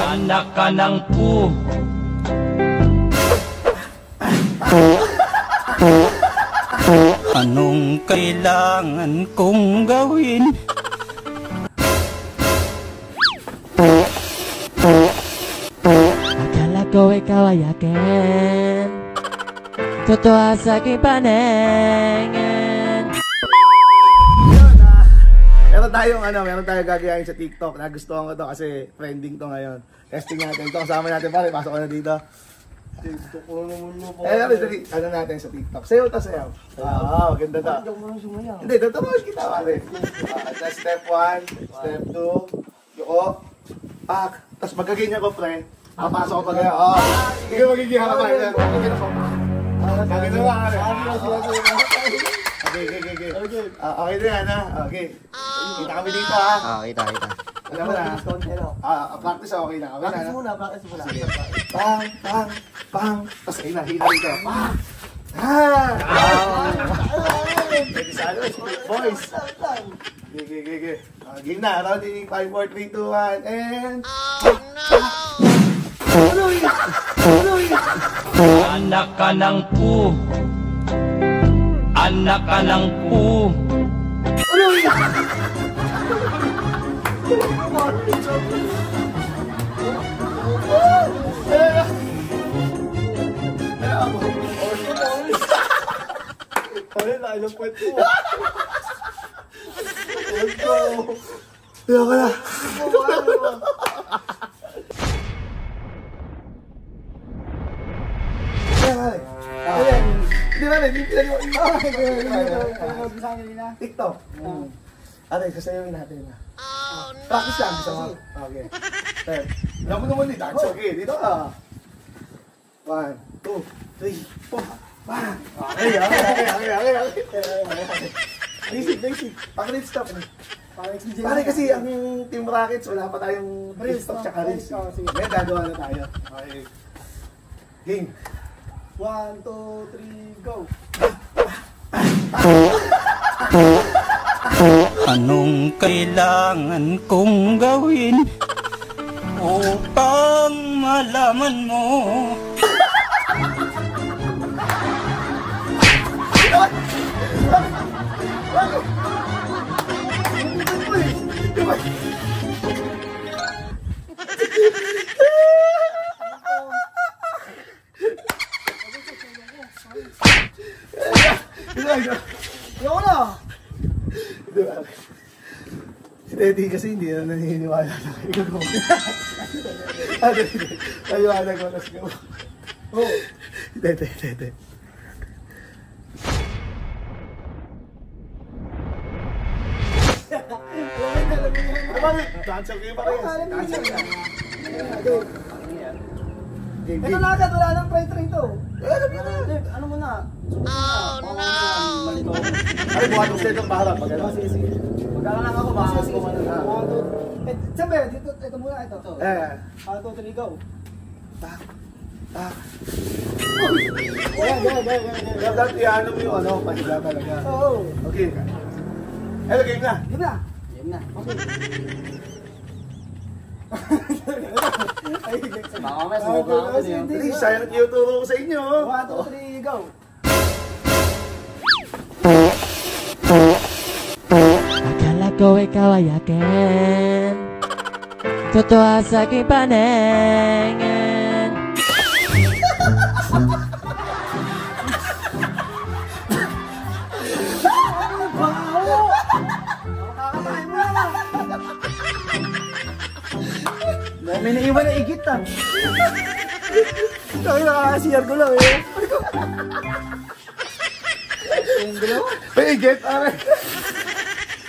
Anak ka ng pu. Anong kailangan kong gawin? Akala ko ikaw ay akin, totoo sa aking paningin. Meron tayong gagayahin sa TikTok. Nagustuhan ko to kasi trending to ngayon. Testing natin to. Kasama natin pare. Pasok ko na dito. Ano natin sa TikTok? Sayaw ta sayaw. Ganda to. Hindi, tatawagan kita pare. Step 1, step 2, yuko, pak. Tapos magaganyan ko pre. Papasok ko pa gaya. Sige magiging harapan. Gagawin ba pare? Okay. Okay na yan ha. Okay. Kita kami dito ha. Kita. Alam mo na. Practice okay na. Practice muna. Sige. Pang. Tapos hila rin ka. Pang. Pwede sa ano, split voice. Gige. Game na. Rounding 5, 4, 3, 2, 1, and... Anak ka ng pu. Anak ka ng pu. TikTok. Aray, sasayawin natin. Practice lang. Okay. Alam mo naman ni dance. Okay, dito ka. 1, 2, 3, 4. Okay. Basic. Pang-real stop. Pare kasi ang Team Rockets, wala pa tayong real stop tsaka real. Ngayon gagawa na tayo. Okay. Game. 1, 2, 3, go! Anong kailangan kong gawin upang malaman mo? Yung na! Si Teddy kasi hindi na naniniwala na ikaw ko. Naliwanag ko, let's go. Teddy. Dancer kayo ba kayo? Ito na agad, wala nang pre-train to. Ano mo na? Oh no! Ay, buhat ng set ng baharap. Sige. Magkala lang ako, baka ako na. Sabi, dito, ito muna, ito. 1, 2, 3, go. Dapat i-ano mo yung ano, pahila talaga. Oo. Okay. Hello, game na. Game na. Okay. Baka may sumuka ako niyo. Please, sayang ituturo ko sa inyo. 1, 2, 3, go. Akala ko ikaw ay akin, totoo sa aking paningin. May naiwan na igit ah. Ito, nakakasiyar ko lang eh. Hey, get out.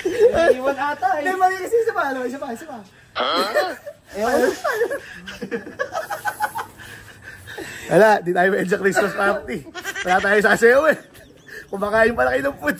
Naiwan ata eh. Hindi, mali kasi isa pa. Wala, di tayo medyo Christmas party. Wala tayo sasayaw eh. Kumakain pala kayo ng food.